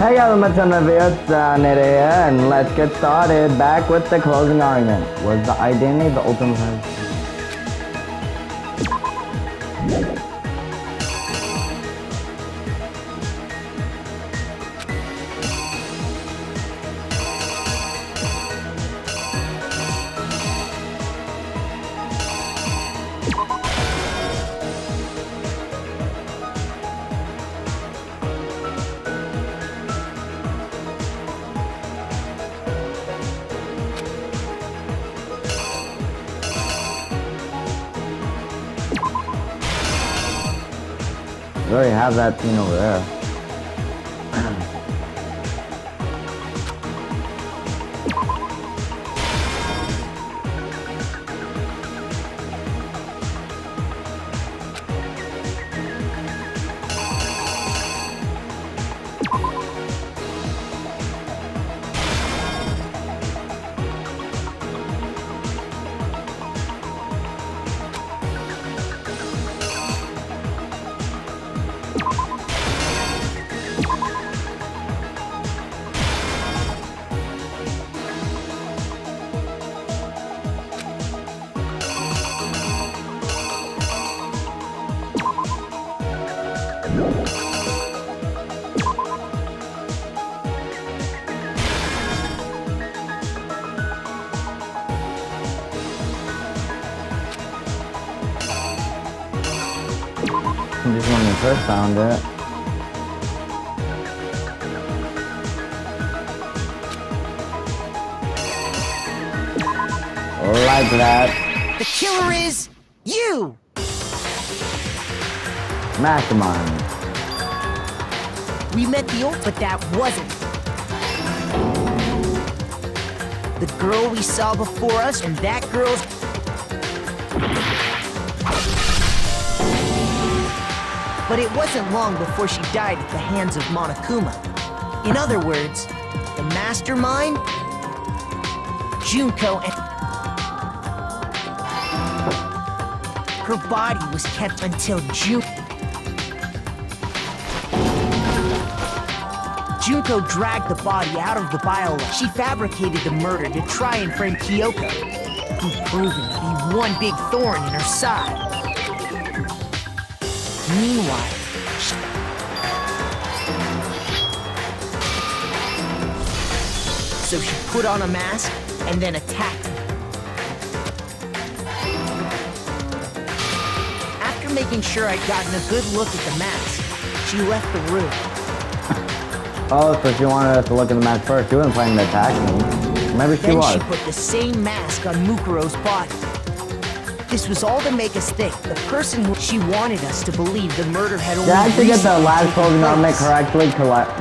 Hey and let's get started. Back with the closing argument. Was the identity the ultimate? We already have that scene over there. Just when we first found it. Like that. The killer is you! Mastermind. We met the old, but that wasn't. The girl we saw before us and that girl's... But it wasn't long before she died at the hands of Monokuma. In other words, the mastermind, Junko, and her body was kept until Junko dragged the body out of the biolab. She fabricated the murder to try and frame Kyoko, who's proven to be one big thorn in her side. Meanwhile, so she put on a mask and then attacked him. After making sure I'd gotten a good look at the mask, she left the room. Oh, so she wanted us to look at the mask first. She wasn't planning to attack me. Maybe she was. Then she put the same mask on Mukuro's body. This was all to make us think the person who she wanted us to believe the murder had only. Did I actually get the last closing argument correctly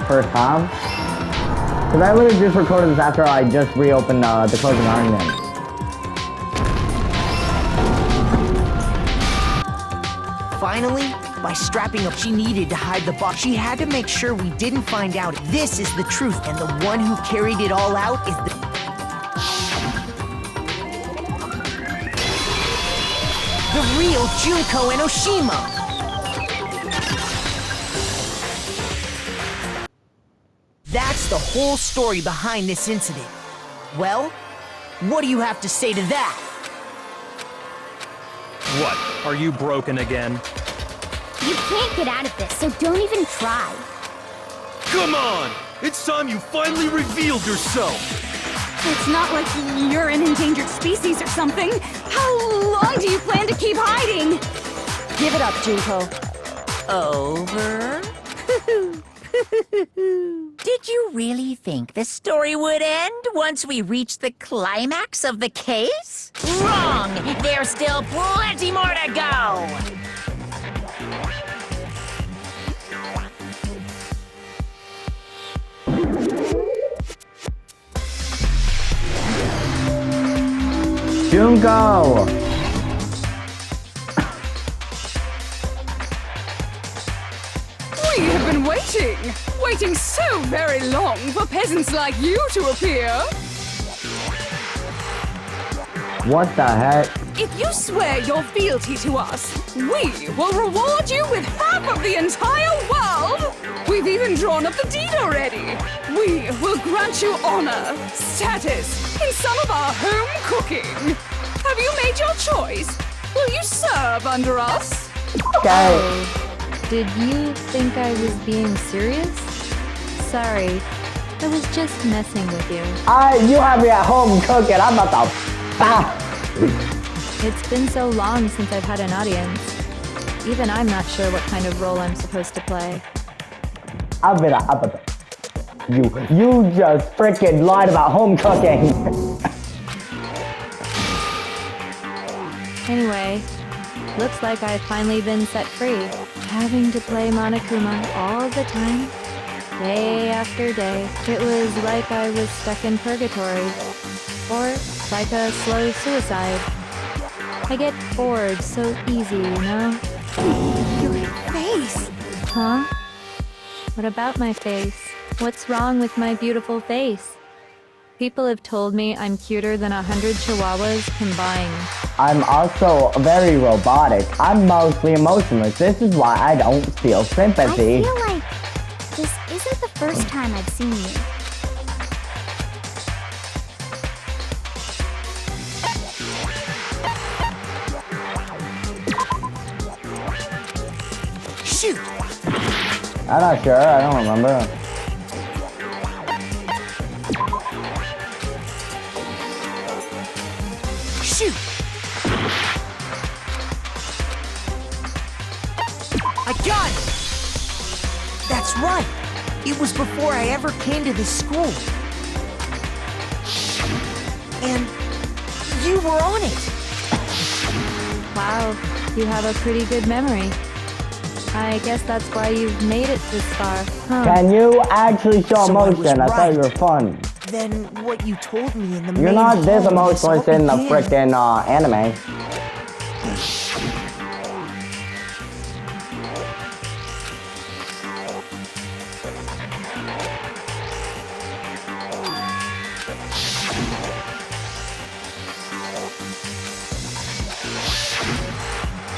first time? Because I literally just recorded this after I just reopened the closing argument. Finally, by strapping up, she needed to hide the body. She had to make sure we didn't find out this is the truth, and the one who carried it all out is the. The real Junko Enoshima! That's the whole story behind this incident. Well, what do you have to say to that? What? Are you broken again? You can't get out of this, so don't even try. Come on! It's time you finally revealed yourself! It's not like you're an endangered species or something. How long do you plan to keep hiding? Give it up, Junko. Over? Did you really think the story would end once we reached the climax of the case? Wrong! There's still plenty more to go! Junko! We have been waiting so very long for peasants like you to appear. What the heck? If you swear your fealty to us, we will reward you with half of the entire world! We've even drawn up the deed already! We will grant you honor, status, in some of our home cooking! Have you made your choice? Will you serve under us? Okay. Oh, did you think I was being serious? Sorry, I was just messing with you. You have me at home cooking. I'm about to... Ah. It's been so long since I've had an audience. Even I'm not sure what kind of role I'm supposed to play. You just freaking lied about home cooking. Anyway, looks like I've finally been set free. Having to play Monokuma all the time, day after day. It was like I was stuck in purgatory. Or like a slow suicide. I get bored so easy, you know? Your face! Huh? What about my face? What's wrong with my beautiful face? People have told me I'm cuter than 100 chihuahuas combined. I'm also very robotic. I'm mostly emotionless. This is why I don't feel sympathy. I feel like this isn't the first time I've seen you. Shoot! I'm not sure. I don't remember. Shoot! I got it! That's right! It was before I ever came to this school. And you were on it! Wow, you have a pretty good memory. I guess that's why you've made it this far, huh? Can you actually show So I was emotion? I thought you were right. fun. Then what you told me in the You're main not this hall when this all emotionless in the began. frickin' anime.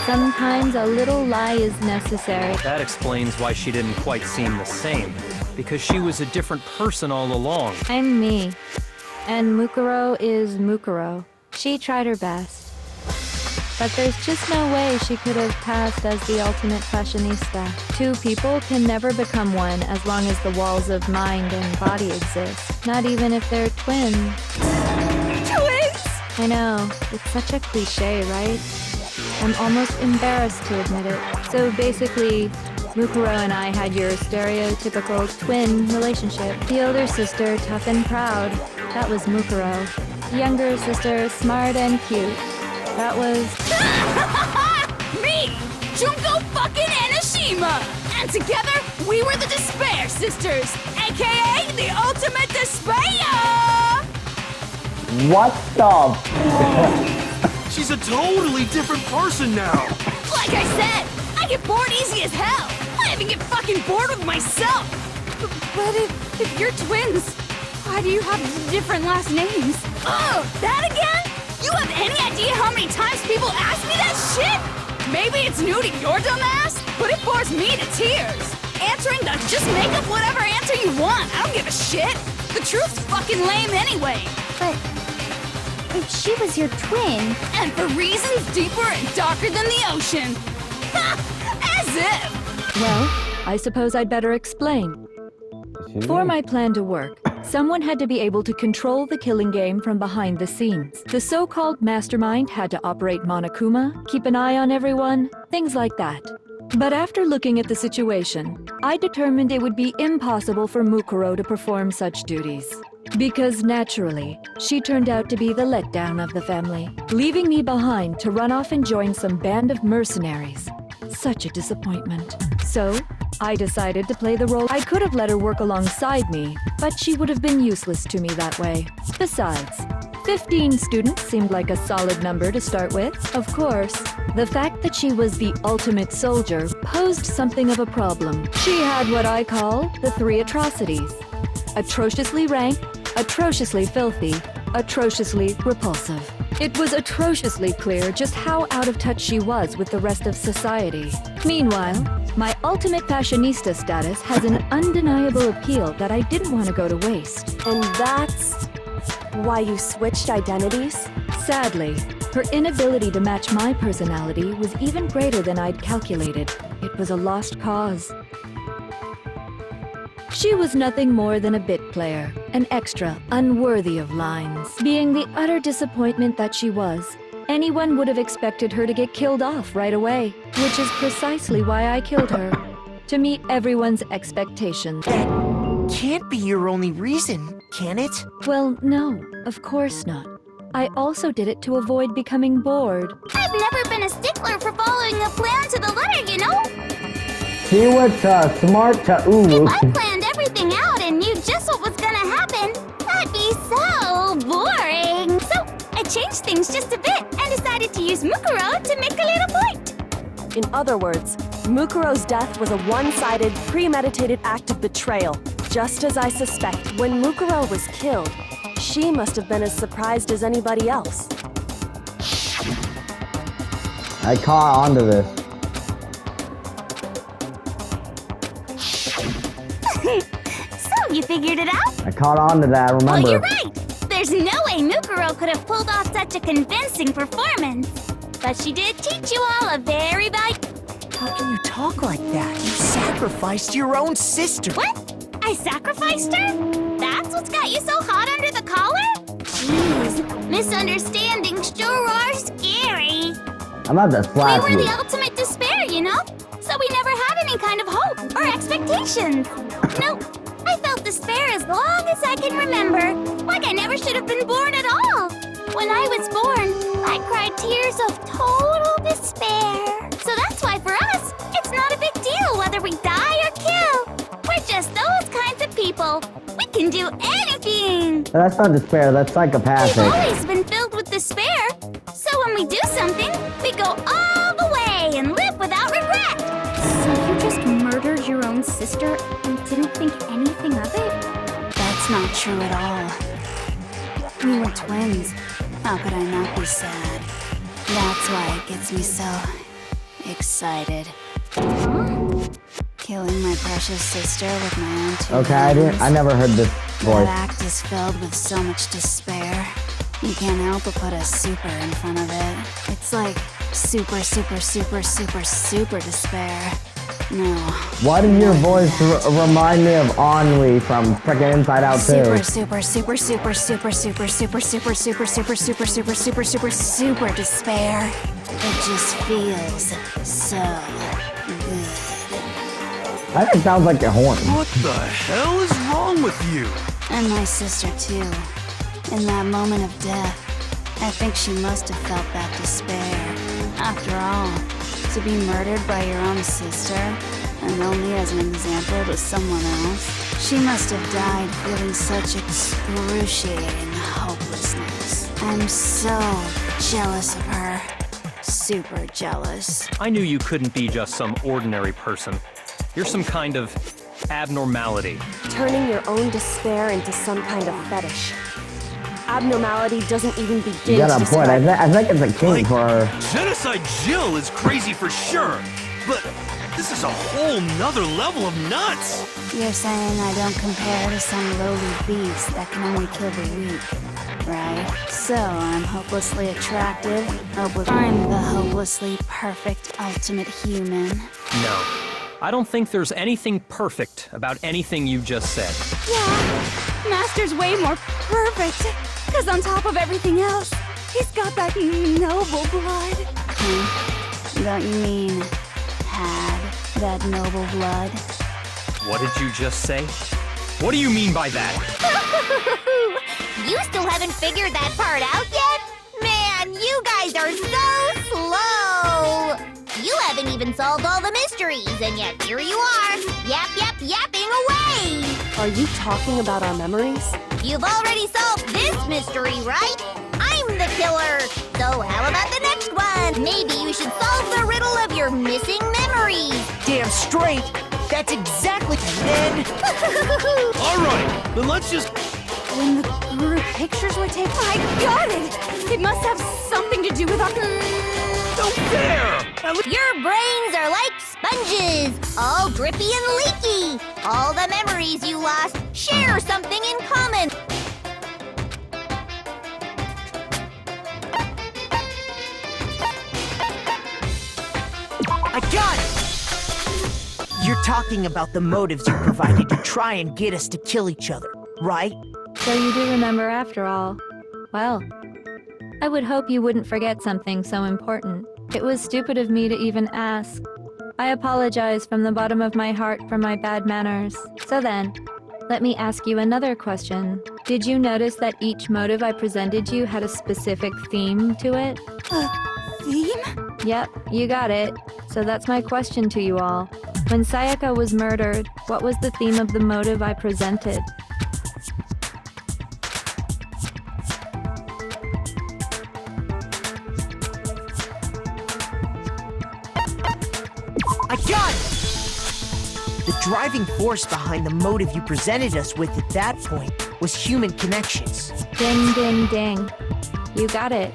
Sometimes a little lie is necessary. That explains why she didn't quite seem the same. Because she was a different person all along. I'm me. And Mukuro is Mukuro. She tried her best. But there's just no way she could have passed as the ultimate fashionista. Two people can never become one as long as the walls of mind and body exist. Not even if they're twins. Twins! I know, it's such a cliche, right? I'm almost embarrassed to admit it. So basically, Mukuro and I had your stereotypical twin relationship. The older sister, tough and proud. That was Mukuro. The younger sister, smart and cute. That was... Me! Junko fucking Enoshima! And together, we were the Despair Sisters, aka the Ultimate Despair! What the? She's a totally different person now. Like I said, I get bored easy as hell. I even get fucking bored with myself. But if you're twins, why do you have different last names? Oh, that again? You have any idea how many times people ask me that shit? Maybe it's new to your dumb ass, but it bores me to tears. Answering the just make up whatever answer you want. I don't give a shit. The truth's fucking lame anyway. But if she was your twin... And for reasons deeper and darker than the ocean. Ha! As if! Well, I suppose I'd better explain. For my plan to work, someone had to be able to control the killing game from behind the scenes. The so-called mastermind had to operate Monokuma, keep an eye on everyone, things like that. But after looking at the situation, I determined it would be impossible for Mukuro to perform such duties. Because naturally, she turned out to be the letdown of the family, leaving me behind to run off and join some band of mercenaries. Such a disappointment. So, I decided to play the role. I could have let her work alongside me, but she would have been useless to me that way. Besides, 15 students seemed like a solid number to start with. Of course, the fact that she was the ultimate soldier posed something of a problem. She had what I call the three atrocities. Atrociously rank, atrociously filthy, atrociously repulsive. It was atrociously clear just how out of touch she was with the rest of society. Meanwhile, my ultimate fashionista status has an undeniable appeal that I didn't want to go to waste. And that's why you switched identities? Sadly, her inability to match my personality was even greater than I'd calculated. It was a lost cause. She was nothing more than a bit player, an extra, unworthy of lines. Being the utter disappointment that she was, anyone would have expected her to get killed off right away, which is precisely why I killed her, to meet everyone's expectations. That can't be your only reason, can it? Well, no, of course not. I also did it to avoid becoming bored. I've never been a stickler for following a plan to the letter, you know? She was smart to ooh. If I planned everything out and knew just what was gonna happen, that'd be so boring. So I changed things just a bit and decided to use Mukuro to make a little point. In other words, Mukuro's death was a one-sided, premeditated act of betrayal. Just as I suspect, when Mukuro was killed, she must have been as surprised as anybody else. I caught on to this. So, you figured it out? I caught on to that, remember? Well, you're right! There's no way Mukuro could have pulled off such a convincing performance. But she did teach you all a very valuable... How can you talk like that? You sacrificed your own sister. What? I sacrificed her? That's what's got you so hot under the collar? Jeez, misunderstandings sure are scary. I'm about to slap We you. were the ultimate despair, you know? So we never had any kind of hope or expectations. No, I felt despair as long as I can remember. Like I never should have been born at all. When I was born, I cried tears of total despair. So that's why for us, it's not a big deal whether we die or kill. We're just those kinds of people. We can do anything. That's not despair, that's We've psychopathic. always been filled with despair. So when we do something, we go all the way and live without regret. So you just murdered your own sister and didn't think anything of it? That's not true at all. We were twins. How could I not be sad? That's why it gets me so excited. Killing my precious sister with my own two Okay, hands. I never heard this That voice. act is filled with so much despair. You can't help but put a super in front of it. It's like super, super, super, super, super despair. No. Why did your voice remind me of Ennui from frickin' Inside Out 2? Super, super, super, super, super, super, super, super, super, super, super, super, super, super, super despair. It just feels so good. I think it sounds like you're horny. What the hell is wrong with you? And my sister too. In that moment of death, I think she must have felt that despair. After all, to be murdered by your own sister, and only as an example to someone else, she must have died feeling such excruciating hopelessness. I'm so jealous of her. Super jealous. I knew you couldn't be just some ordinary person. You're some kind of abnormality. Turning your own despair into some kind of fetish. Abnormality doesn't even begin You got to a point. describe I think it's a kink for her. Genocide Jill is crazy for sure, but this is a whole nother level of nuts. You're saying I don't compare to some lowly beast that can only kill the weak, right? So I'm hopelessly attractive. I'm the hopelessly perfect ultimate human. No. I don't think there's anything perfect about anything you just said. Yeah, Master's way more perfect. Because on top of everything else, he's got that noble blood. Don't you mean had that noble blood? What did you just say? What do you mean by that? You still haven't figured that part out yet? Man, you guys are so slow! You haven't even solved all the mysteries, and yet here you are, yapping away! Are you talking about our memories? You've already solved this mystery, right? I'm the killer! So how about the next one? Maybe you should solve the riddle of your missing memories! Damn straight! That's exactly... Then... All right, then let's just... When the group pictures were taken, I got it! It must have something to do with our... Don't dare! Your brains are like sponges, all drippy and leaky. All the memories you lost share something in common. I got it! You're talking about the motives you provided to try and get us to kill each other, right? So you do remember after all. Well, I would hope you wouldn't forget something so important. It was stupid of me to even ask. I apologize from the bottom of my heart for my bad manners. So then, let me ask you another question. Did you notice that each motive I presented you had a specific theme to it? Theme? Yep, you got it. So that's my question to you all. When Sayaka was murdered, what was the theme of the motive I presented? I got it! The driving force behind the motive you presented us with at that point was human connections. Ding, ding, ding. You got it.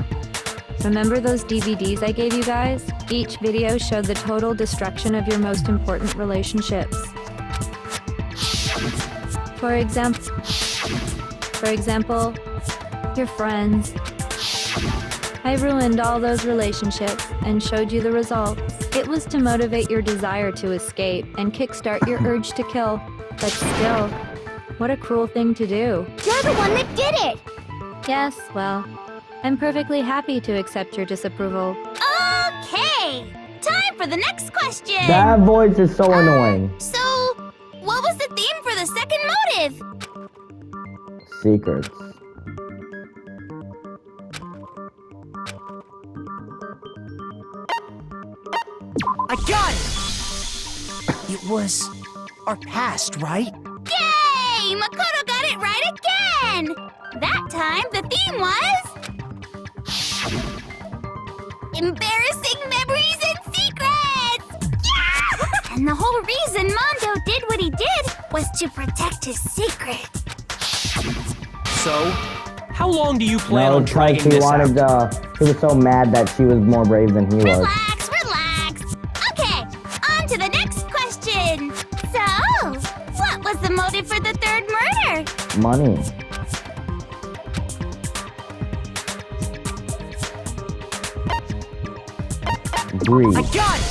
Remember those DVDs I gave you guys? Each video showed the total destruction of your most important relationships. For example, your friends. I ruined all those relationships and showed you the results. It was to motivate your desire to escape and kickstart your urge to kill. But still, what a cruel thing to do. You're the one that did it! Yes, well, I'm perfectly happy to accept your disapproval. Okay! Time for the next question! That voice is so annoying. So, what was the theme for the second motive? Secrets. I got it! It was our past, right? Yay! Makoto got it right again! That time, the theme was... embarrassing memories and secrets! Yeah! And the whole reason Mondo did what he did was to protect his secret. So, how long do you plan No, on because dragging he this wanted, out? he was so mad that she was more brave than he was. Relax, relax. Okay, on to the next question. So, what was the motive for the third murder? Money. Greed. I got it!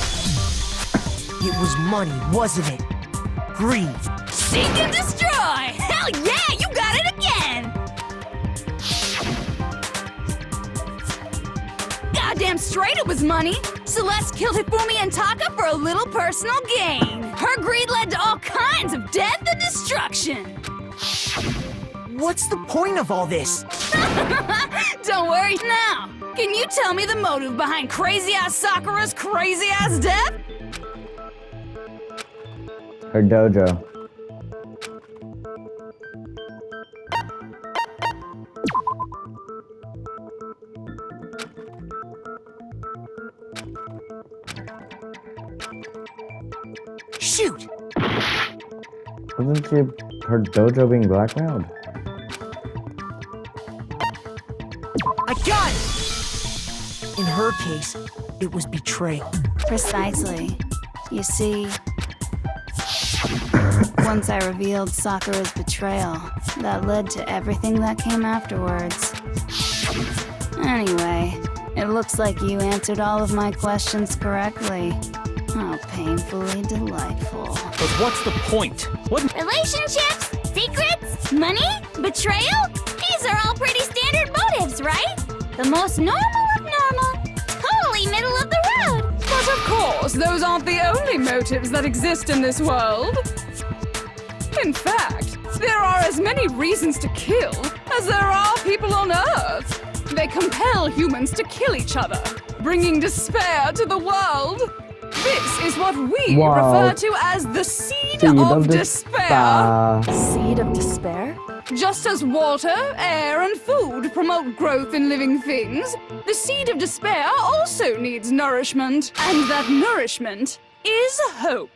It was money, wasn't it? Greed. Seek and destroy! Hell yeah, you got it again! Goddamn straight it was money! Celeste killed Hifumi and Taka for a little personal gain. Her greed led to all kinds of death and destruction. What's the point of all this? Don't worry now. Can you tell me the motive behind crazy-ass Sakura's crazy-ass death? Her dojo. Shoot! Wasn't she her dojo being blackmailed? I got it! In her case, it was betrayal. Precisely. You see, once I revealed Sakura's betrayal, that led to everything that came afterwards. Anyway, it looks like you answered all of my questions correctly. How painfully delightful. But what's the point? What? Relationships, secrets, money, betrayal? These are all pretty standard motives, right? The most normal of normal. Totally middle of the road. But of course, those aren't the only motives that exist in this world. In fact, there are as many reasons to kill as there are people on Earth. They compel humans to kill each other, bringing despair to the world. This is what we refer to as the seed of despair. Seed of despair? Just as water, air, and food promote growth in living things, the seed of despair also needs nourishment. And that nourishment is hope.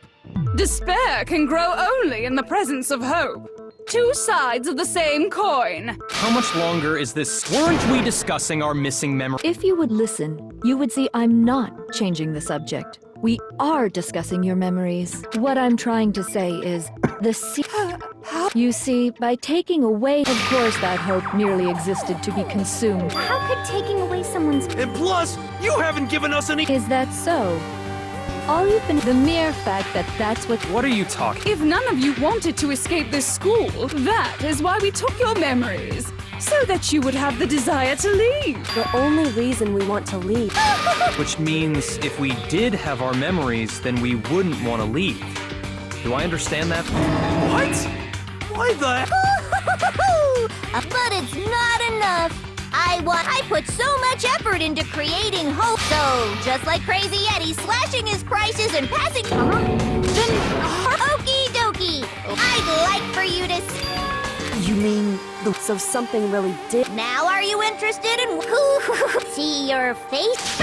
Despair can grow only in the presence of hope. two sides of the same coin. How much longer is this? Weren't we discussing our missing memory? If you would listen, you would see I'm not changing the subject. We are discussing your memories. What I'm trying to say is, you see, by taking away, of course that hope merely existed to be consumed. How could taking away someone's... And plus, you haven't given us any. Is that so? All you've been... The mere fact that that's what... What are you talking? If none of you wanted to escape this school, that is why we took your memories. So that you would have the desire to leave. The only reason we want to leave. Which means if we did have our memories, then we wouldn't want to leave. Do I understand that? What? Why the? But it's not enough. I put so much effort into creating hope. So, just like Crazy Eddie slashing his prices and passing... Then... Okie dokie. I'd like for you to... You mean So something really did... Now are you interested in... See your face?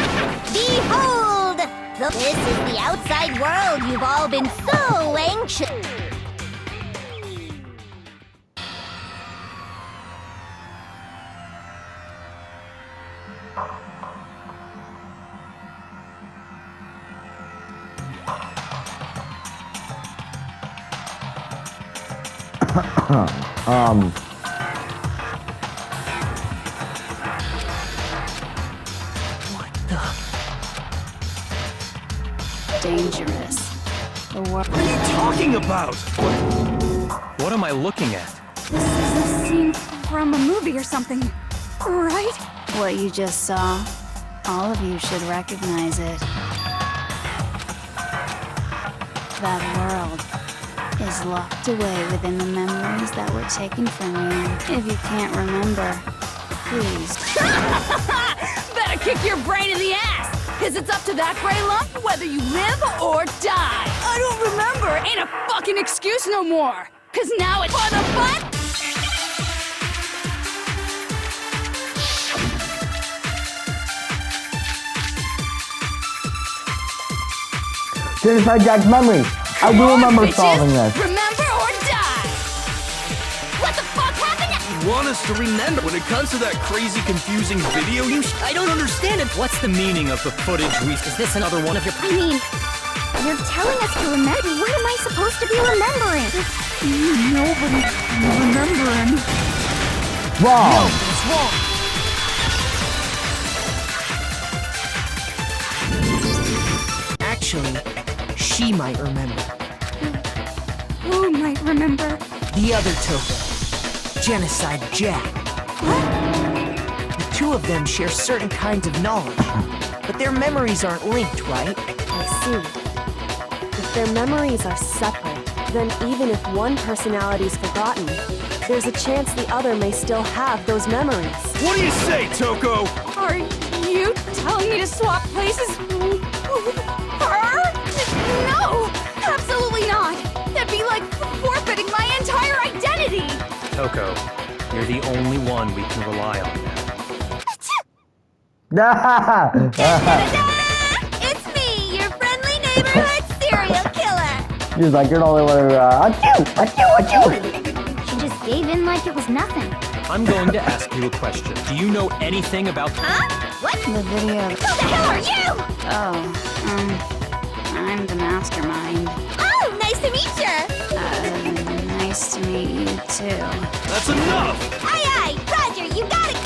Behold! This is the outside world you've all been so anxious... Dangerous. The world. What are you talking about? What am I looking at? This is a scene from a movie or something, right? What you just saw, all of you should recognize it. That world is locked away within the memories that were taken from you. If you can't remember, please. Better kick your brain in the ass, because it's up to that gray lump whether you live or die. I don't remember ain't a fucking excuse no more, because now it's for the fun. Genocide Jack's memory. I do remember solving this. Remember or die. What the fuck happened? You want us to remember when it comes to that crazy, confusing video you... I don't understand it. What's the meaning of the footage we... Is this another one of your... I mean, you're telling us to remember. What am I supposed to be remembering? Nobody remembering. Wrong. It's wrong. Actually, she might remember. Who might remember? The other Toko. Genocide Jack. The two of them share certain kinds of knowledge, but their memories aren't linked, right? I see. If their memories are separate, then even if one personality's forgotten, there's a chance the other may still have those memories. What do you say, Toko? Are you telling me to swap places with her? No! Absolutely not! That'd be like forfeiting my entire identity! Toko, you're the only one we can rely on Ah! It's me, your friendly neighborhood serial killer. She's like, you're the only one who, achoo. She just gave in like it was nothing. I'm going to ask you a question. Do you know anything about... Huh? What? The video. Who the hell are you? Oh, I'm the mastermind. Oh, nice to meet you. Nice to meet you too. That's enough! Aye, aye, Roger, you got it.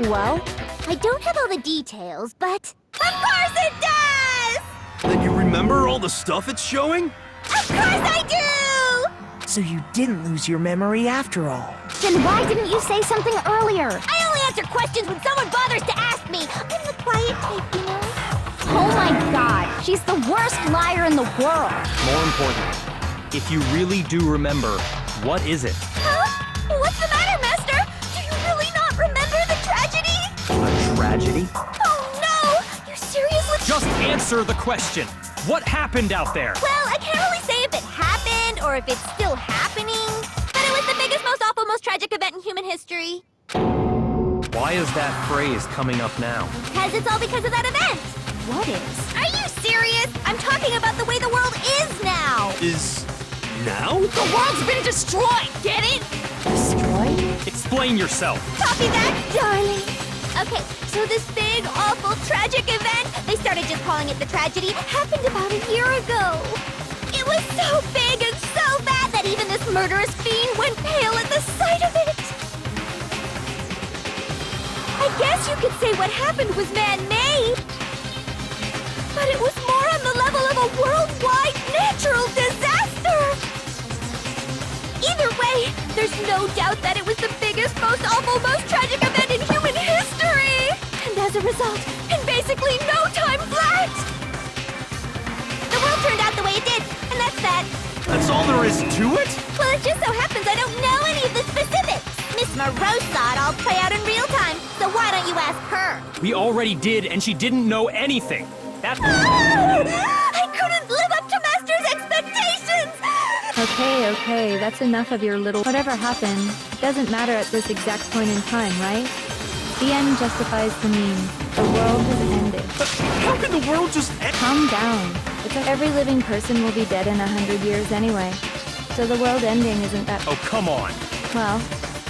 Well, I don't have all the details, but... Of course it does! Then you remember all the stuff it's showing? Of course I do! So you didn't lose your memory after all. Then why didn't you say something earlier? I only answer questions when someone bothers to ask me. I'm the quiet type, you know? Oh my god, she's the worst liar in the world. More important, if you really do remember, what is it? Huh? What's the matter, Master? Do you really not remember the tragedy? A tragedy? Oh no! You're seriously... Just answer the question. What happened out there? Well, I can't really say if it happened or if it's still happening, but it was the biggest, most awful, most tragic event in human history. Why is that phrase coming up now? Cause it's all because of that event. What is? Are you serious? I'm talking about the way the world is now. Is now? The world's been destroyed, get it? Destroyed? Explain yourself. Copy that, darling. Okay, so this big, awful, tragic event, they started just calling it the tragedy, happened about a year ago. It was so big and so bad that even this murderous fiend went pale at the sight of it. I guess you could say what happened was man-made. But it was more on the level of a worldwide natural disaster. Either way, there's no doubt that it was the biggest, most awful, most tragic event in human history! And as a result, in basically no time flat! The world turned out the way it did, and that's that. That's all there is to it? Well, it just so happens I don't know any of the specifics. Miss Moreau saw it all play out in real time, so why don't you ask her? We already did, and she didn't know anything. That... I couldn't live up to Master's expectations! Okay, that's enough of your little... Whatever happened, it doesn't matter at this exact point in time, right? The end justifies the means. The world has ended. How can the world just end? Calm down. Every living person will be dead in 100 years anyway. So the world ending isn't that... Oh, come on. Well,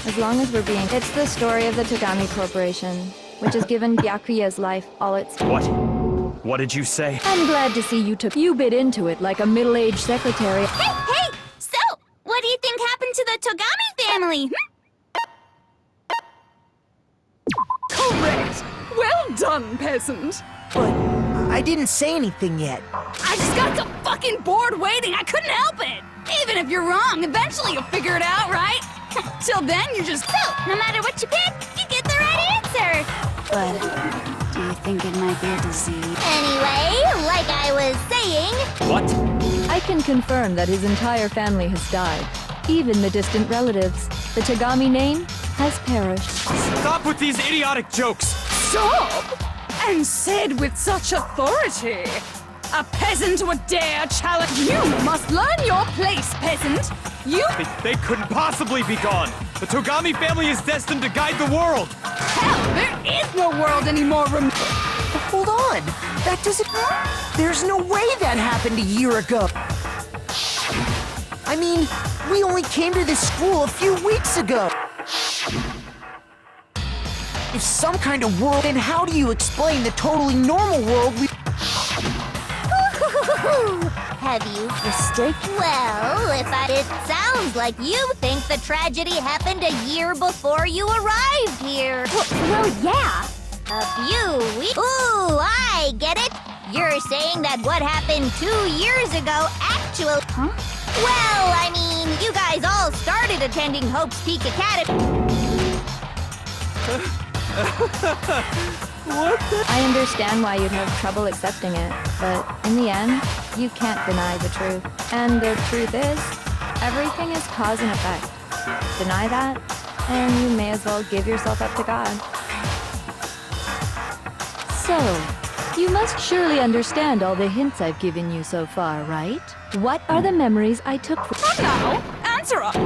as long as we're being... It's the story of the Togami Corporation, which has given Byakuya's life all its... What? What did you say? I'm glad to see you bit into it like a middle-aged secretary. Hey! So, what do you think happened to the Togami family? Correct! Well done, peasant! But I didn't say anything yet. I just got so fucking bored waiting, I couldn't help it! Even if you're wrong, eventually you'll figure it out, right? Till then, you just... So, no matter what you pick, you get the right answer! But do you think it might be a disease? Anyway, like I was saying... What? I can confirm that his entire family has died. Even the distant relatives. The Togami name has perished. Stop with these idiotic jokes! Stop! And said with such authority! A peasant would dare challenge... You must learn your place, peasant! You... They couldn't possibly be gone! The Togami family is destined to guide the world! Hell, there is no world anymore, Hold on! That doesn't... There's no way that happened a year ago! I mean, we only came to this school a few weeks ago! If some kind of world, then how do you explain the totally normal world we... Have you mistaken? Well, it sounds like you think the tragedy happened a year before you arrived here. Well, yeah. A few weeks. Ooh, I get it. You're saying that what happened 2 years ago actually... Huh? Well, I mean, you guys all started attending Hope's Peak Academy. I understand why you'd have trouble accepting it, but in the end, you can't deny the truth. And the truth is, everything is cause and effect. Deny that, and you may as well give yourself up to God. So, you must surely understand all the hints I've given you so far, right? What are the memories I took from... Now, answer up!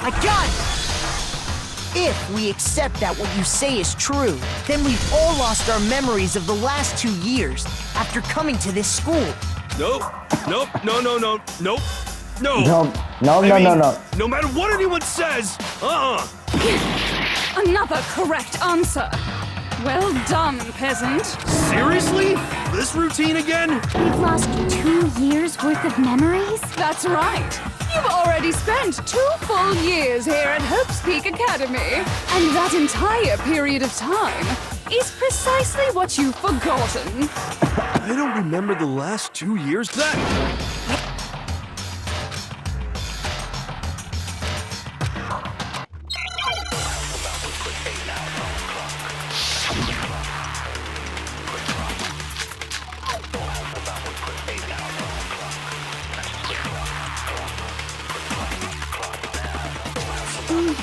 I got it! If we accept that what you say is true, then we've all lost our memories of the last 2 years after coming to this school. Nope. No. No. No matter what anyone says, Another correct answer. Well done, peasant. Seriously? This routine again? We've lost 2 years worth of memories? That's right. You've already spent 2 full years here at Hope's Peak Academy. And that entire period of time is precisely what you've forgotten. I don't remember the last 2 years.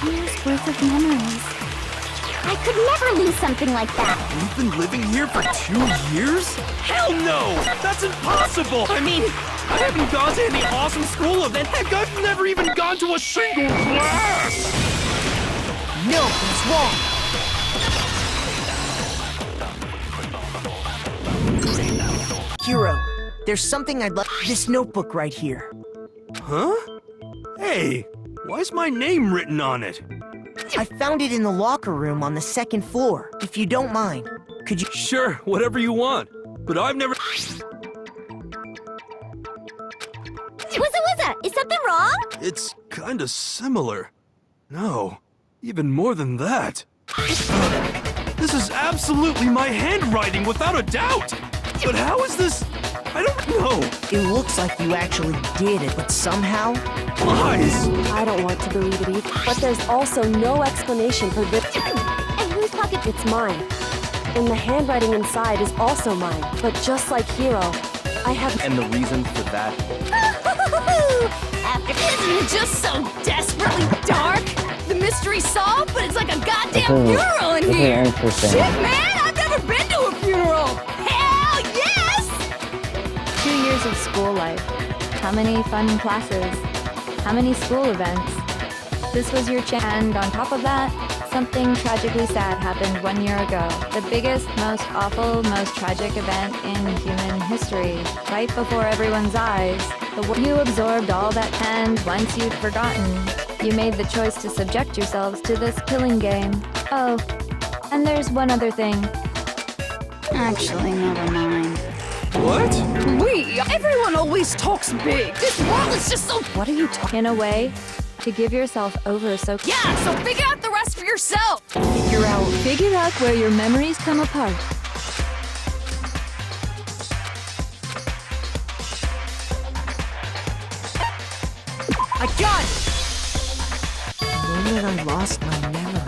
Years worth of memories. I could never lose something like that. We've been living here for 2 years? Hell no! That's impossible! I mean, I haven't gone to any awesome school event. Heck, I've never even gone to a single class! No, he's wrong. Hero, there's something I'd like. This notebook right here. Huh? Hey, why's my name written on it? I found it in the locker room on the 2nd floor. If you don't mind, could you... Sure, whatever you want. But I've never... Wuzza, is something wrong? It's kinda similar. No, even more than that. This is absolutely my handwriting, without a doubt! But how is this... I don't know. It looks like you actually did it, but somehow... Lies! I don't want to believe it either. But there's also no explanation for this. And whose pocket? It's mine. And the handwriting inside is also mine. But just like Hero, I have... And the reason for that? Isn't it just so desperately dark? The mystery solved, but it's like a goddamn funeral in here. Interesting. Shit, man, I've never been to a funeral. Hell yes! 2 years of school life. How many fun classes? How many school events? This was your chance. And on top of that, something tragically sad happened 1 year ago. The biggest, most awful, most tragic event in human history. Right before everyone's eyes. You absorbed all that, and once you'd forgotten, you made the choice to subject yourselves to this killing game. Oh, and there's one other thing. Actually, never mind. What? Everyone always talks big. This world is just so... What are you talking... In a way, to give yourself over so... Yeah, so figure out the rest for yourself. Figure out where your memories come apart. I got it! The moment I lost my memories.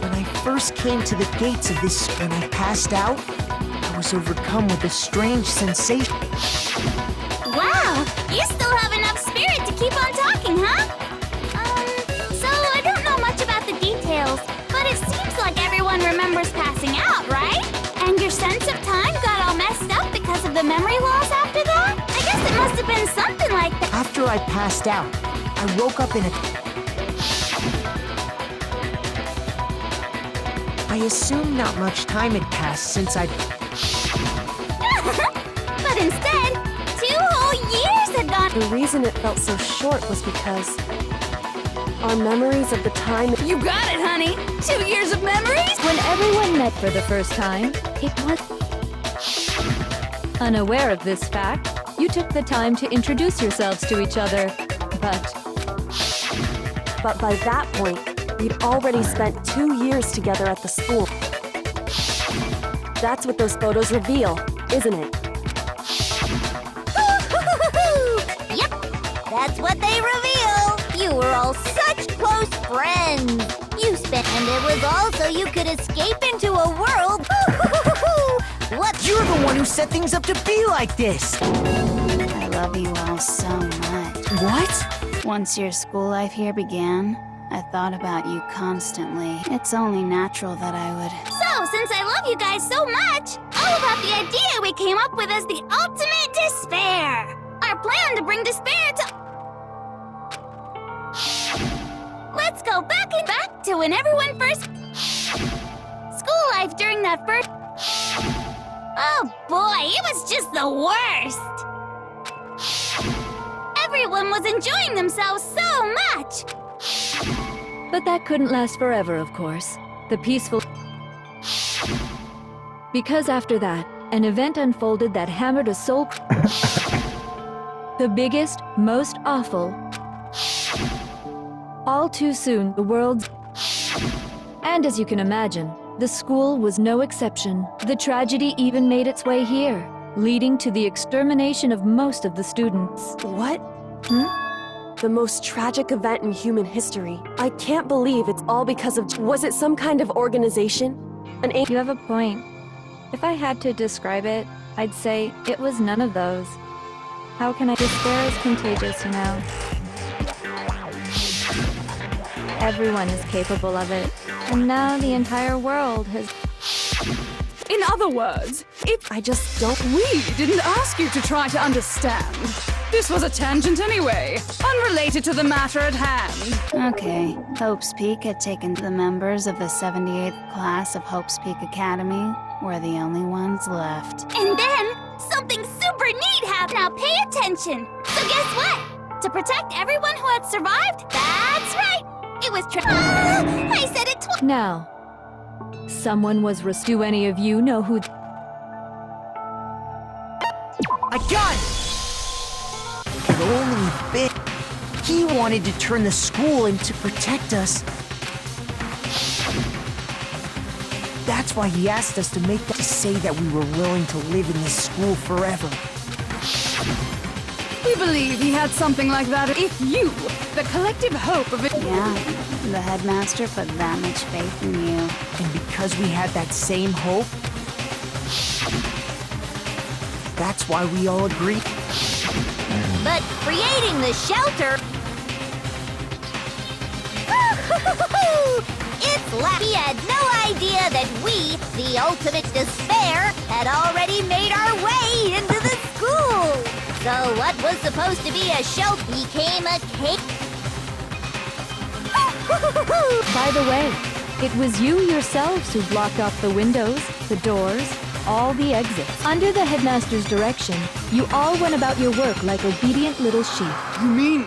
When I first came to the gates of this, when I passed out, I was overcome with a strange sensation. Wow, you still have enough spirit to keep on talking, huh? So I don't know much about the details, but it seems like everyone remembers passing out, right? And your sense of time got all messed up because of the memory loss after that? I guess it must have been something like that. After I passed out, I woke up in a... I assume not much time had passed since I'd... But instead, 2 whole years had gone. The reason it felt so short was because our memories of the time... You got it, honey. 2 years of memories? When everyone met for the first time, it was... Unaware of this fact, you took the time to introduce yourselves to each other. But by that point, we'd already spent 2 years together at the school. That's what those photos reveal, isn't it? Yep, that's what they reveal. You were all such close friends. You spent, and it was all so you could escape into a world. What? You're the one who set things up to be like this! I love you all so much. What? Once your school life here began, I thought about you constantly. It's only natural that I would... So, since I love you guys so much, all about the idea we came up with as the ultimate despair. Our plan to bring despair to... Let's go back to when everyone first... School life during that first... Oh boy, it was just the worst! Everyone was enjoying themselves so much! But that couldn't last forever, of course. The peaceful... Because after that, an event unfolded that hammered a soul... The biggest, most awful... All too soon, the world's... And as you can imagine, the school was no exception. The tragedy even made its way here, leading to the extermination of most of the students. What? The most tragic event in human history. I can't believe it's all because of... Was it some kind of organization? You have a point. If I had to describe it, I'd say it was none of those. How can I? Despair is contagious, you know. Everyone is capable of it. And now the entire world has... In other words, if I just don't. we didn't ask you to try to understand. This was a tangent anyway, unrelated to the matter at hand. Okay, Hope's Peak had taken the members of the 78th class of Hope's Peak Academy. We're the only ones left. And then, something super neat happened. Now pay attention. So guess what? To protect everyone who had survived? That's right. It was I said it twice. Now, someone was Do any of you know who... I got it! The only bit... He wanted to turn the school in to protect us. That's why he asked us to make to say that we were willing to live in this school forever. We believe he had something like that if you, the collective hope of it... Yeah, the headmaster put that much faith in you. And because we had that same hope, that's why we all agreed. But creating the shelter... It's like he had no idea that we, the ultimate despair, had already made our way into the school. So what was supposed to be a shelter became a cake. By the way, it was you yourselves who blocked off the windows, the doors, all the exits. Under the headmaster's direction, you all went about your work like obedient little sheep. You mean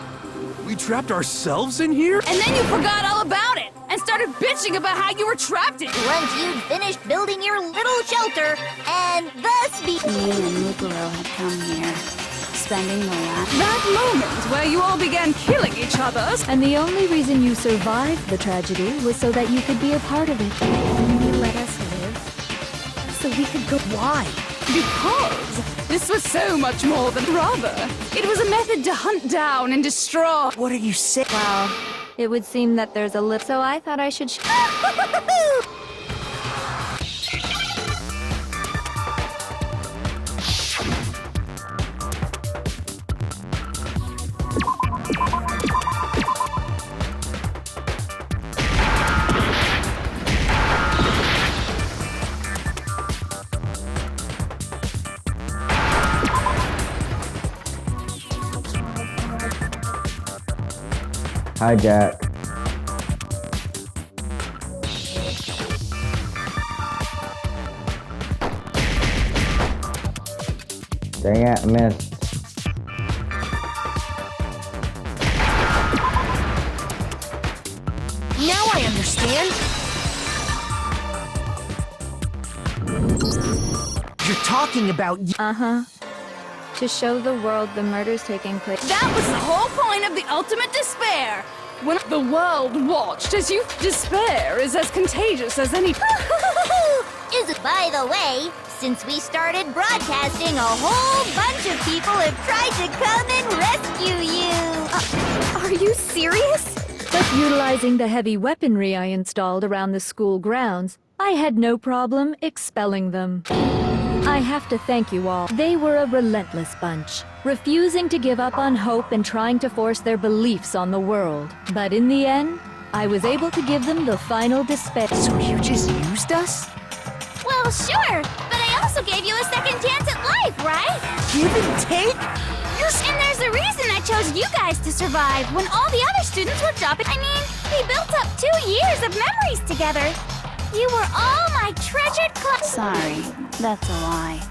we trapped ourselves in here? And then you forgot all about it and started bitching about how you were trapped in... Once you'd finished building your little shelter, and thus be... Me and Mukuro had come here, spending the last... That moment where you all began killing each other. And the only reason you survived the tragedy was so that you could be a part of it. You let us live, so we could go... Why? Because this was so much more than rather. It was a method to hunt down and destroy... What are you saying? Well, it would seem that there's a little... So I thought I should... Hi, Jack. Dang it, I missed. Now I understand. You're talking about... Uh-huh. To show the world the murders taking place. That was the whole point of the ultimate despair. When the world watched as you... Despair is as contagious as any... Is it, by the way, since we started broadcasting, a whole bunch of people have tried to come and rescue you. Are you serious? But utilizing the heavy weaponry I installed around the school grounds, I had no problem expelling them. I have to thank you all. They were a relentless bunch, refusing to give up on hope and trying to force their beliefs on the world. But in the end, I was able to give them the final despair. So you just used us? Well, sure, but I also gave you a second chance at life, right? Give and take? And there's a reason I chose you guys to survive when all the other students were dropping. I mean, we built up 2 years of memories together. You were all my treasured class. Sorry, that's a lie.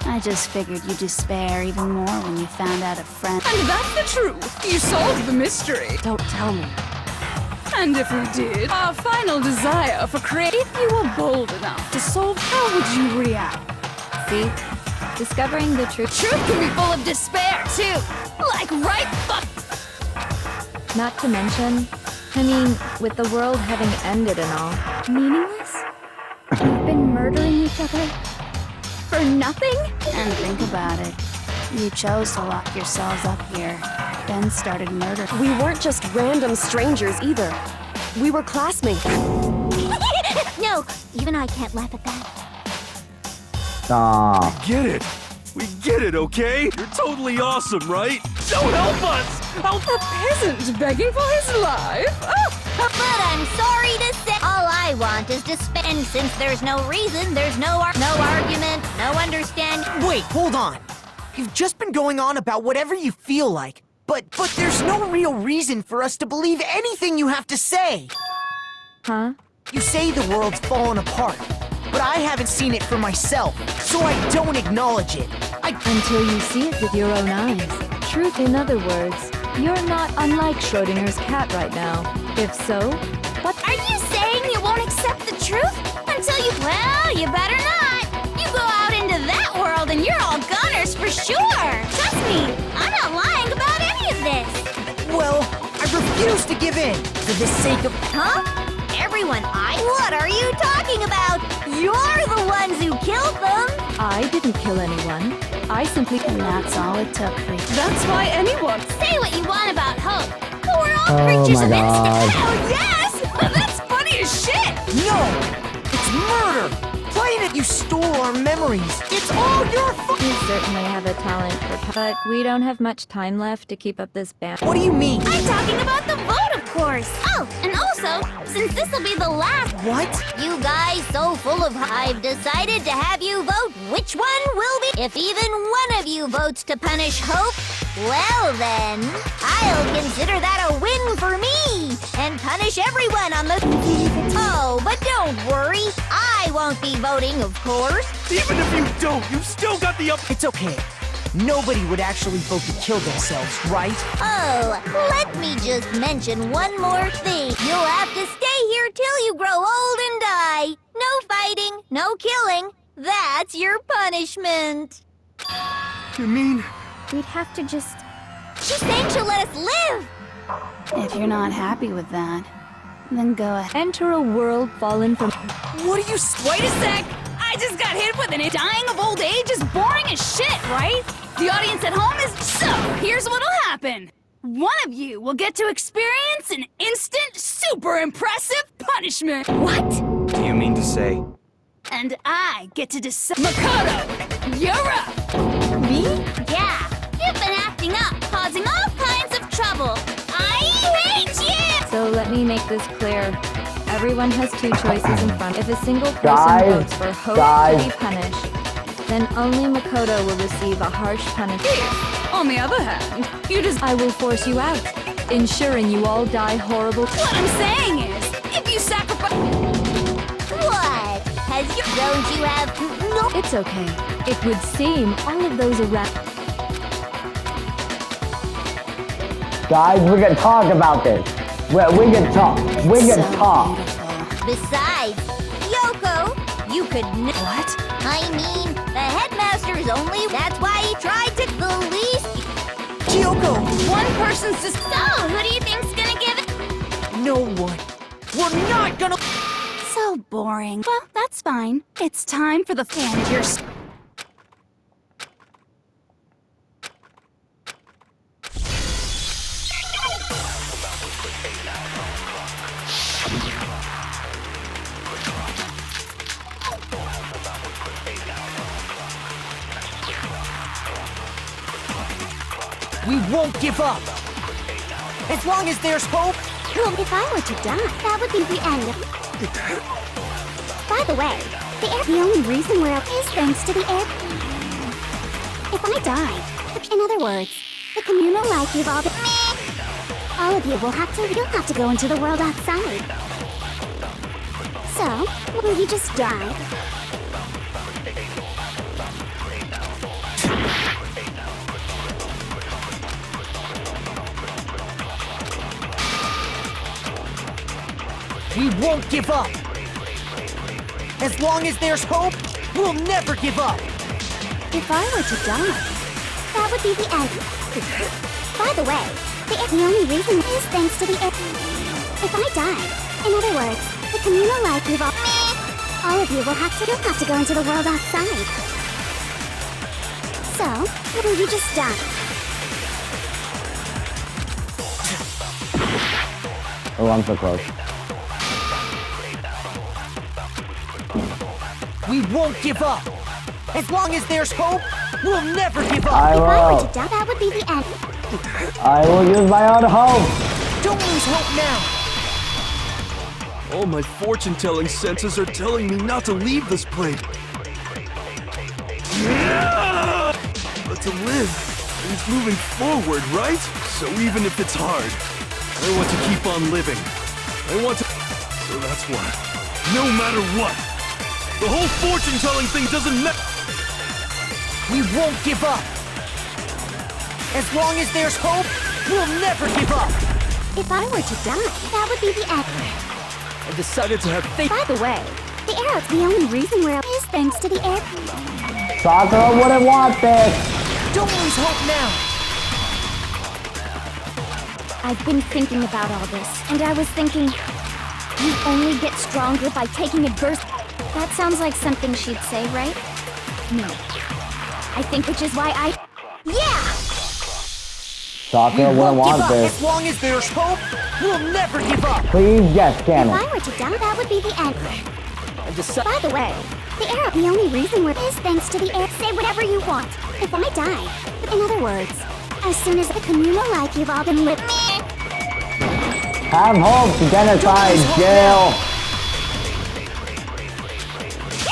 I just figured you'd despair even more when you found out a friend... And that's the truth. You solved the mystery. Don't tell me. And if we did, our final desire for If you were bold enough to solve, how would you react? See? Discovering the truth. Truth can be full of despair, too. Like right fuck. Not to mention, I mean, with the world having ended and all. Meaningless? You've been murdering each other? For nothing? And think about it. You chose to lock yourselves up here, then started murdering. We weren't just random strangers either. We were classmates. No, even I can't laugh at that. Stop. Get it. We get it, okay? You're totally awesome, right? So help us! Help! A peasant begging for his life? Oh, But I'm sorry to say, all I want is to spend. Since there's no reason, there's no argument, no understanding. Wait, hold on. You've just been going on about whatever you feel like, but there's no real reason for us to believe anything you have to say. Huh? You say the world's fallen apart, but I haven't seen it for myself, so I don't acknowledge it. Until you see it with your own eyes. Truth, in other words, you're not unlike Schrodinger's cat right now. If so, what? Are you saying you won't accept the truth until you? Well, you better not. You go out into that world and you're all goners for sure. Trust me, I'm not lying about any of this. Well, I refuse to give in for the sake of... Huh? Everyone, What are you talking about? You're the ones who killed them. I didn't kill anyone. I simply... And that's all it took for you. that's why anyone. Say what you want about hope, but we're all Oh creatures my of God. instinct. Oh, yes! That's funny as shit! No! It's murder! Planet, you stole our memories. It's all your fault. You certainly have a talent for... But we don't have much time left to keep up this band. What do you mean? I'm talking about the vote, of course. Oh, and also, since this will be the last... What? You guys so full of... I've decided to have you vote which one will be... If even one of you votes to punish Hope, well then, I'll consider that a win for me and punish everyone on the... Oh, but don't worry. I won't be voting, of course. Even if you don't, you've still got the up. It's okay. Nobody would actually vote to kill themselves, right? Oh, let me just mention one more thing. You'll have to stay here till you grow old and die. No fighting, no killing. That's your punishment. You mean? We'd have to just... She's saying she'll let us live! If you're not happy with that, then go ahead. Enter a world fallen from... What are you... Wait a sec! I just got hit with it. Dying of old age is boring as shit, right? The audience at home is... So, here's what'll happen. One of you will get to experience an instant, super impressive punishment. What? Do you mean to say? And I get to decide... Makoto, you're up! Me? Yeah. You've been acting up, causing all kinds of trouble. I hate you! So let me make this clear. Everyone has two choices in front. If a single person Guys, votes for Hope to be punished, then only Makoto will receive a harsh punishment. On the other hand, you just... I will force you out, ensuring you all die horrible... What I'm saying is, if you sacrifice... What? Don't you have... No... It's okay. It would seem all of those around... Guys, we can talk about this. We can talk. We can So talk. beautiful. Besides, Yoko, you could... What? I mean, the headmaster's only... That's why he tried to... The least... Kyoko! One person's just... So, who do you think's gonna give it? No one. We're not gonna... So boring. Well, that's fine. It's time for the fan. You're... We won't give up. As long as there's hope. Well, if I were to die, that would be the end of... By the way, the only reason we're up is thanks to the air... If I die, in other words, the communal life you've all been... All of you will have to... You'll have to go into the world outside. So, will you just die? We won't give up. As long as there's hope, we'll never give up. If I were to die, that would be the end. By the way, the only reason is thanks to the air... If I die, in other words, the communal life you've all of you will have to... You'll have to go into the world outside. So, will you just die? Oh, I'm so close. We won't give up. As long as there's hope, we'll never give up. I If I were will. to die, that would be the end. I will use my own hope. Don't lose hope now. All my fortune-telling senses are telling me not to leave this place. But to live means moving forward, right? So even if it's hard, I want to keep on living. I want to... So that's why, no matter what, the whole fortune-telling thing doesn't matter. We won't give up. As long as there's hope, we'll never give up. If I were to die, that would be the end. I decided to have faith. By the way, the arrow's the only reason we're up is thanks to the air. Sakura wouldn't want this. Don't lose hope now. I've been thinking about all this, and I was thinking, you only get stronger by taking a burst. That sounds like something she'd say, right? No. I think which is why Yeah! Sakura We wouldn't won't give want up. this. As long as there's hope, we'll never give up. Please, yes, If Cannon. I were to die, that would be the end. I decided. By the way, the arrow, the only reason we're is thanks to the air. Say whatever you want. If I die, in other words, as soon as the communal life you've all been living. Have hope, genocide, jail.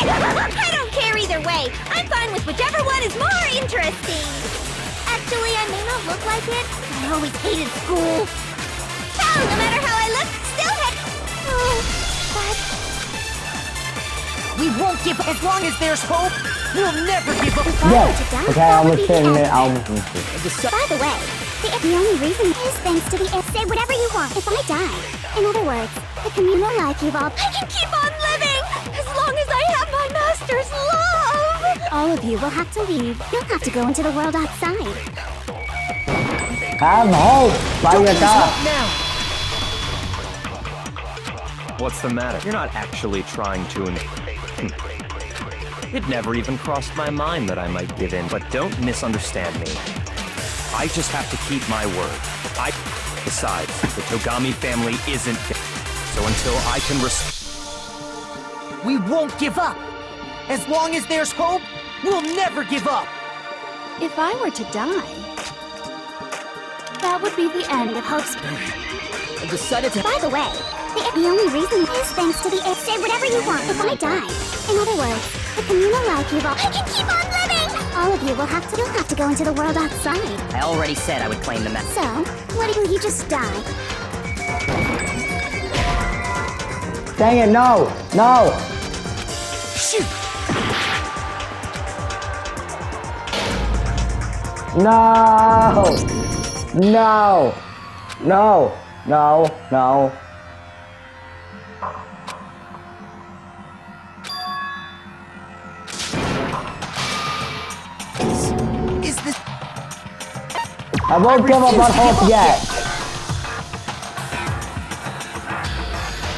I don't care either way. I'm fine with whichever one is more interesting. Actually, I may not look like it. I always hated school. Hell, no matter how I look, still had. Oh, but We won't give up. As long as there's hope, we'll never give up. if I were to Yes. die, Okay, that I would was be the saying end. it. I was listening. I decided. By the way, the only reason is thanks to the air. Say whatever you want. If I die, in other words, the communal life you've all. I can keep on living as long as I have my master's love. All of you will have to leave. You'll have to go into the world outside. Have hope, Don't lose Bayaka. hope now. What's the matter? You're not actually trying to... It never even crossed my mind that I might give in, but don't misunderstand me. I just have to keep my word. Besides, the Togami family isn't dead. So until I can We won't give up. As long as there's hope, we'll never give up. If I were to die, that would be the end of Hope's birth. I decided to. By the way, the only reason is thanks to the air. Say whatever you want. If I die, in other words, the communal life you've all. I can keep on living. All of you will have to. You'll have to go into the world outside. I already said I would claim the mess. So, what if you just die? Dang it, no, no. Shoot! No! No! No! No! No! Is this? I won't give up on hope yet!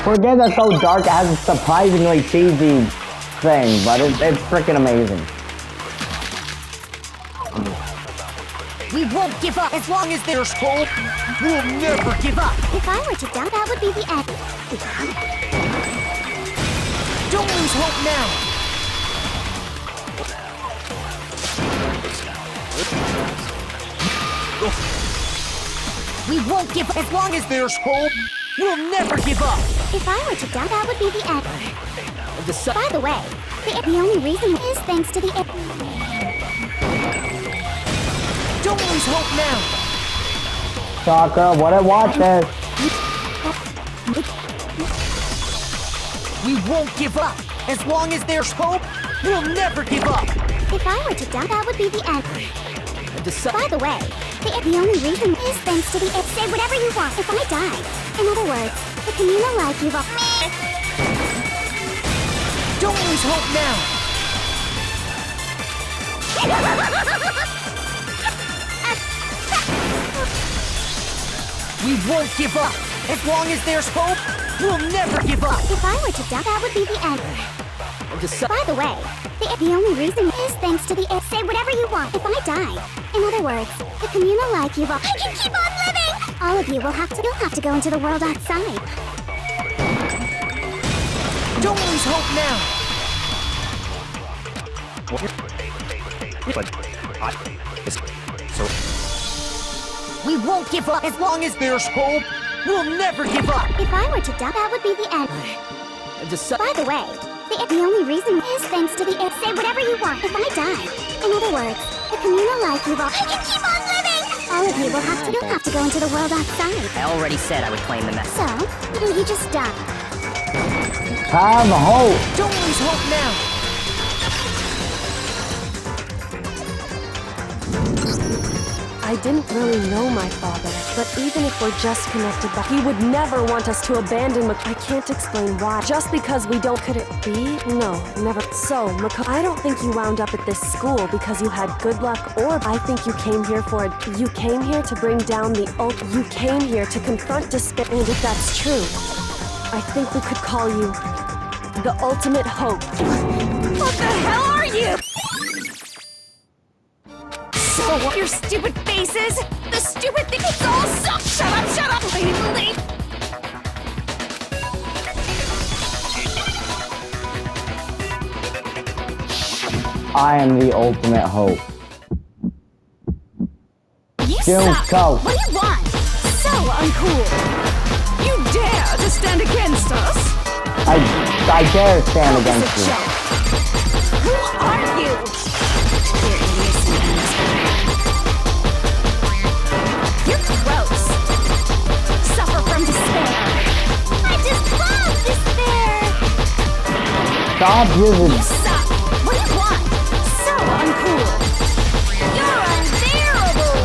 For a game that's so dark, it has a surprisingly cheesy thing, but it's freaking amazing. We won't give up. As long as there's hope, we'll never give up. If I were to die, that would be the end. Don't lose hope now. We won't give up. As long as there's hope, we'll never give up. If I were to die, that would be the end. By the way, the only reason is thanks to the air. Don't lose hope now. Sakura, wouldn't want this. We won't give up. As long as there's hope, we'll never give up. If I were to die, that would be the end. By the way, the only reason is thanks to the air. Say whatever you want. If I die, in other words, the communal life you've all. Don't lose hope now. We won't give up. As long as there's hope, we'll never give up. If I were to die, that would be the end. By the way, the only reason is thanks to the air. Say whatever you want. If I die, in other words, the communal life you've all. I can keep on living. All of you will have to. You'll have to go into the world outside. Don't lose hope now. But So We won't give up as long as there's hope. We'll never give up. If I were to die, that would be the end. By the way, the only reason is thanks to the air. Say whatever you want if I die. In other words, the communal life you've all... I can keep on living! All of you will have to... You'll have to go into the world outside. I already said I would claim the mess. So, will you just die? Have hope. Don't lose hope now. I didn't really know my father, but even if we're just connected, but he would never want us to abandon I can't explain why. Just because we don't, could it be? No, never. So, I don't think you wound up at this school because you had good luck, or I think you came here you came here to bring down you came here to confront despair, and if that's true, I think we could call you the ultimate hope. What the hell are you? So what? Your stupid faces? The stupid thing, it's all so— Shut up, leave. I am the ultimate hope. You Don't suck. go. What do you want? So uncool. You dare to stand against us? I dare stand against you. Who are you? You're innocent. You're gross. Suffer from despair. I just love despair! Stop using. You suck. What do you want? So uncool. You're unbearable.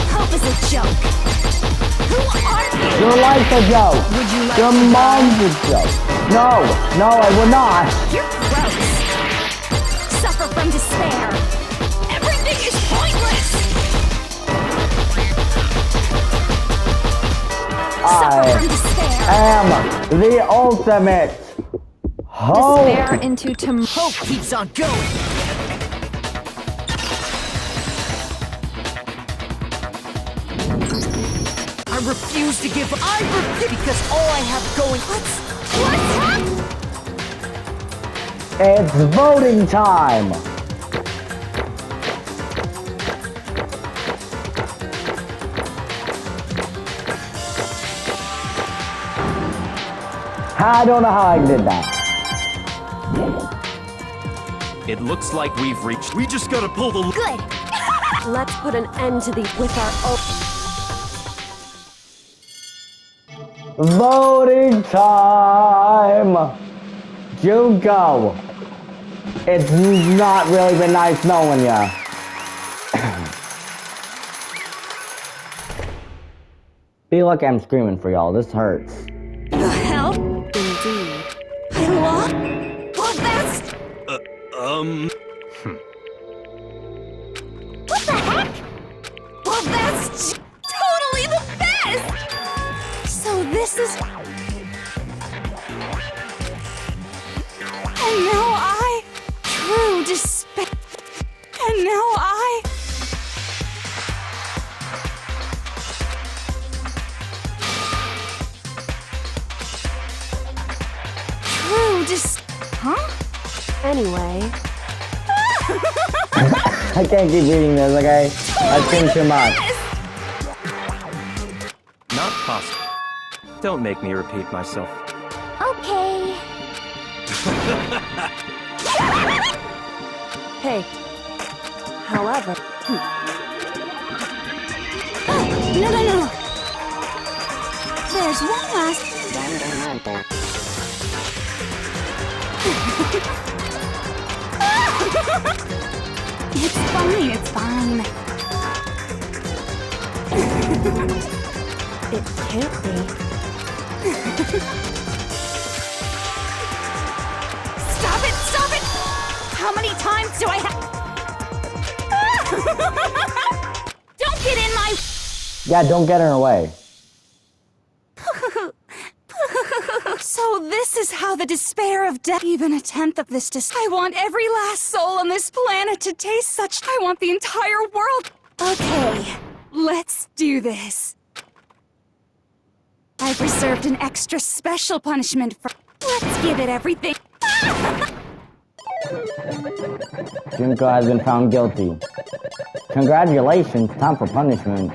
Hope is a joke. Who are you? Your life's a joke. Would you like Your to mom's a joke. No, I will not. You're gross. Suffer from despair. Everything is pointless. Suffer from despair. Am the ultimate hope. Despair into tomorrow. Hope keeps on going. I refuse to give up. I refuse because all I have going. What's happening? It's voting time. I don't know how I did that. it looks like we've reached. We just gotta pull the. Good. Let's put an end to with our Voting time. You go. It's not really been nice knowing ya. Feel like I'm screaming for y'all. This hurts. The hell? Indeed. I lost? Well, that's... What the heck? Well, that's totally the best! So this is... And now I... True despair... And now I... True Huh? Anyway, I can't keep reading this, okay? That's been too much. Not possible. Don't make me repeat myself. Okay. hey. However, No. There's one last... It's fine. it can't be. Stop it! How many times do I have... Don't get in my... Yeah, don't get in her way. So this is how the despair of death, even a tenth of this I want every last soul on this planet to taste such... I want the entire world... Okay, let's do this. I've reserved an extra special punishment for... Let's give it everything... Junko has been found guilty. Congratulations, time for punishment.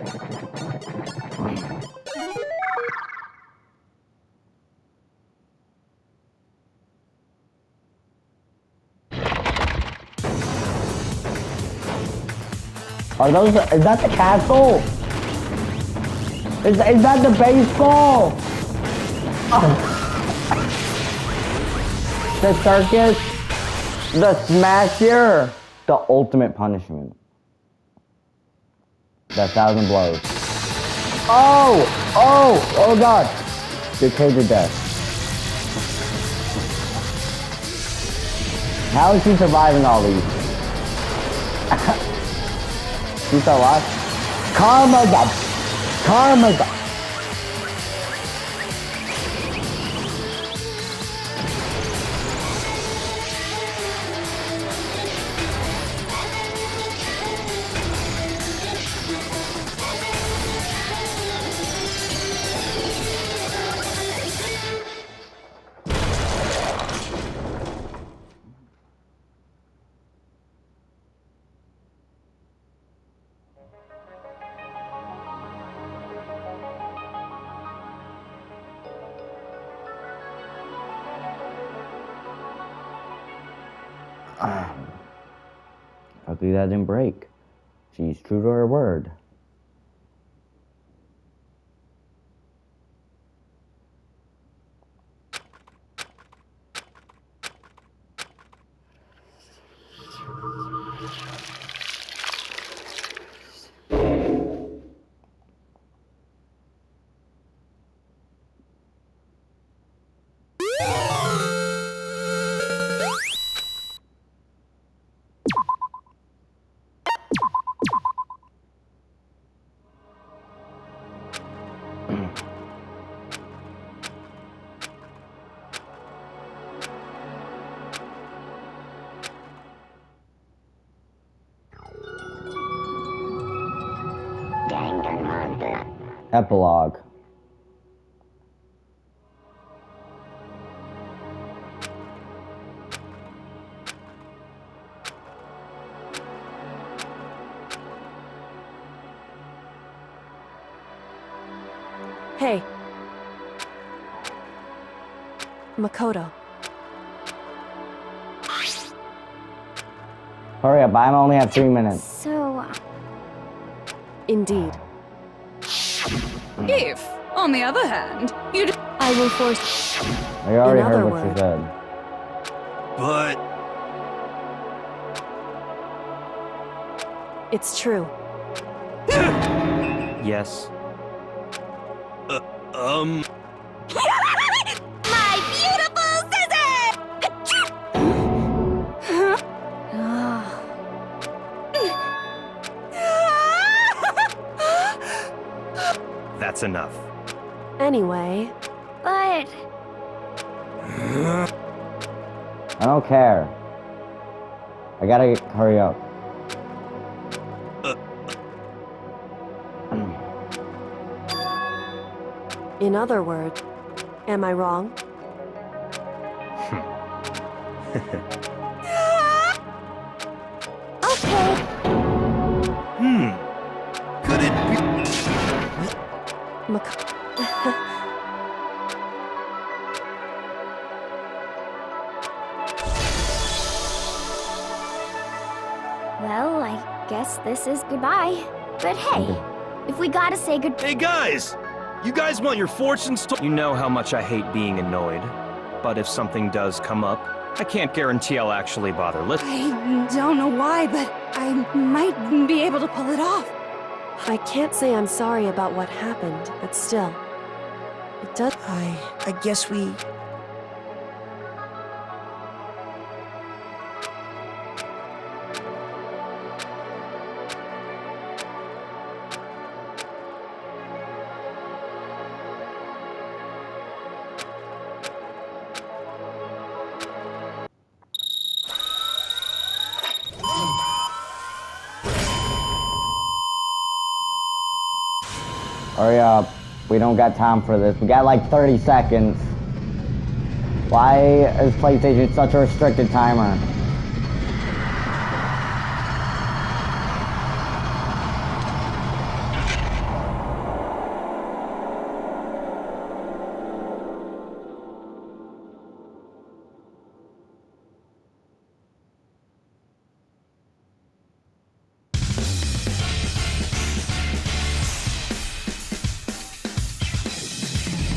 Is that the castle? Is that the baseball? Oh. The circus? The smasher? The ultimate punishment. The 1,000 blows. Oh god. You're caged to death. How is she surviving all these? She's still alive? Karma god. Karma god. Luckily that didn't break. She's true to her word. Epilogue. Hey. Makoto. Hurry up, I only have 3 minutes. So, Indeed. If, on the other hand, I will force... I already In heard other what she words. said. But It's true. Yes. My beautiful scissors! That's enough. Anyway, but I don't care. I gotta hurry up. in other words, am I wrong? okay. Could it be? Well, I guess this is goodbye. But hey, if we gotta say goodbye. Hey guys! You guys want your fortunes to- You know how much I hate being annoyed. But if something does come up, I can't guarantee I'll actually bother listening. I don't know why, but I might be able to pull it off. I can't say I'm sorry about what happened, but still. It does. I guess we... Hurry up. We don't got time for this. We got like 30 seconds. Why is PlayStation such a restricted timer?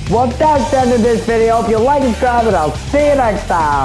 Well, that's the end of this video. Hope you like and subscribe, and I'll see you next time.